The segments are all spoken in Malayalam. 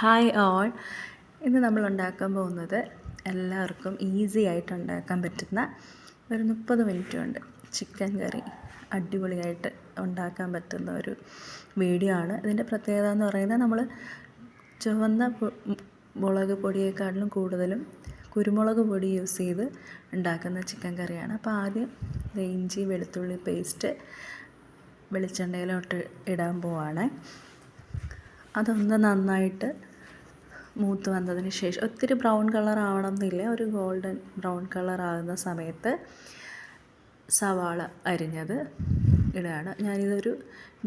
Hi all. ഇന്ന് നമ്മൾ ഉണ്ടാക്കാൻ പോകുന്നത് എല്ലാവർക്കും ഈസി ആയിട്ട് ഉണ്ടാക്കാൻ പറ്റുന്ന ഒരു 30 മിനിറ്റ് കൊണ്ട് ചിക്കൻ കറി അടിപൊളിയായിട്ട് ഉണ്ടാക്കാൻ പറ്റുന്ന ഒരു വീഡിയോ ആണ്. ഇതിൻ്റെ പ്രത്യേകത എന്ന് പറയുന്നത് നമ്മൾ ചുവന്ന മുളക് പൊടിയേക്കാട്ടിലും കൂടുതലും കുരുമുളക് പൊടി യൂസ് ചെയ്ത് ഉണ്ടാക്കുന്ന ചിക്കൻ കറിയാണ്. അപ്പോൾ ആദ്യം ഇഞ്ചി വെളുത്തുള്ളി പേസ്റ്റ് വെളിച്ചെണ്ണയിലോട്ട് ഇടാൻ പോവാണ്. അതൊന്ന് നന്നായിട്ട് മൂത്ത് വന്നതിന് ശേഷം ഒത്തിരി ബ്രൗൺ കളർ ആവണമെന്നില്ല, ഒരു ഗോൾഡൻ ബ്രൗൺ കളർ ആകുന്ന സമയത്ത് സവാള അരിഞ്ഞത് ഇടുകയാണ്. ഞാനിതൊരു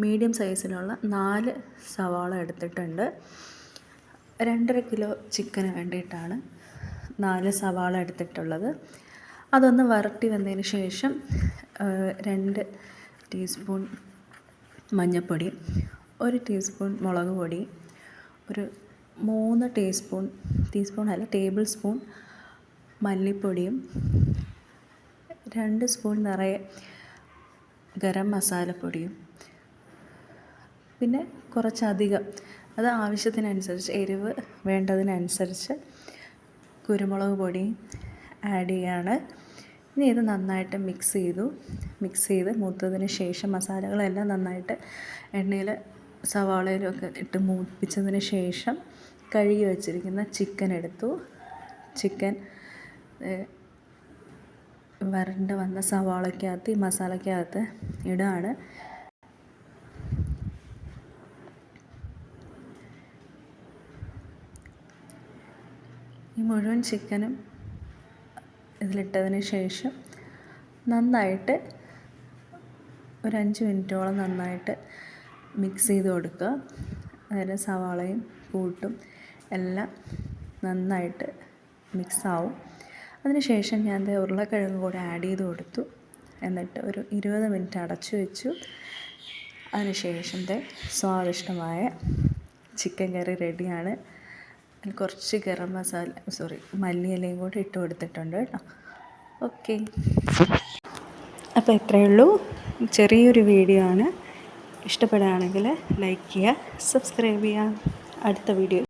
മീഡിയം സൈസിലുള്ള 4 സവാള എടുത്തിട്ടുണ്ട്. 2.5 കിലോ ചിക്കന് വേണ്ടിയിട്ടാണ് 4 സവാള എടുത്തിട്ടുള്ളത്. അതൊന്ന് വരട്ടി വന്നതിന് ശേഷം 2 ടീസ്പൂൺ മഞ്ഞൾപ്പൊടി, 1 ടീസ്പൂൺ മുളക് പൊടി, ഒരു 3 ടേബിൾ സ്പൂൺ മല്ലിപ്പൊടിയും 2 സ്പൂൺ നിറയെ ഗരം മസാലപ്പൊടിയും, പിന്നെ കുറച്ചധികം അത് ആവശ്യത്തിനനുസരിച്ച് എരിവ് വേണ്ടതിനനുസരിച്ച് കുരുമുളക് പൊടി ആഡ് ചെയ്യാണ്. ഇനി ഇത് നന്നായിട്ട് മിക്സ് ചെയ്ത് മൂത്തതിന് ശേഷം മസാലകളെല്ലാം നന്നായിട്ട് എണ്ണയിൽ സവാളയിലൊക്കെ ഇട്ട് മൂപ്പിച്ചതിന് ശേഷം കഴുകി വച്ചിരിക്കുന്ന ചിക്കൻ എടുത്തു. ചിക്കൻ വരണ്ട് വന്ന സവാളയ്ക്കകത്ത് ഈ മസാലയ്ക്കകത്ത് ഇടുകയാണ്. ഈ മുഴുവൻ ചിക്കനും ഇതിലിട്ടതിന് ശേഷം നന്നായിട്ട് ഒരു 5 മിനിറ്റോളം നന്നായിട്ട് മിക്സ് ചെയ്ത് കൊടുക്കുക. അതായത് സവാളയും കൂട്ടും എല്ലാം നന്നായിട്ട് മിക്സാവും. അതിന് ശേഷം ഞാൻ ഉരുളക്കിഴങ്ങ് കൂടെ ആഡ് ചെയ്ത് കൊടുത്തു. എന്നിട്ട് ഒരു 20 മിനിറ്റ് അടച്ചു വെച്ചു. അതിന് ശേഷം സ്വാദിഷ്ടമായ ചിക്കൻ കറി റെഡിയാണ്. അതിൽ കുറച്ച് ഗരം മസാല മല്ലിയിലയും കൂടി ഇട്ട് കൊടുത്തിട്ടുണ്ട് കേട്ടോ. ഓക്കെ, അപ്പോൾ ഇത്രയേ ഉള്ളൂ. ചെറിയൊരു വീഡിയോ ആണ്. ഇഷ്ടപ്പെടുകയാണെങ്കിൽ ലൈക്ക് ചെയ്യുക, സബ്സ്ക്രൈബ് ചെയ്യുക. അടുത്ത വീഡിയോ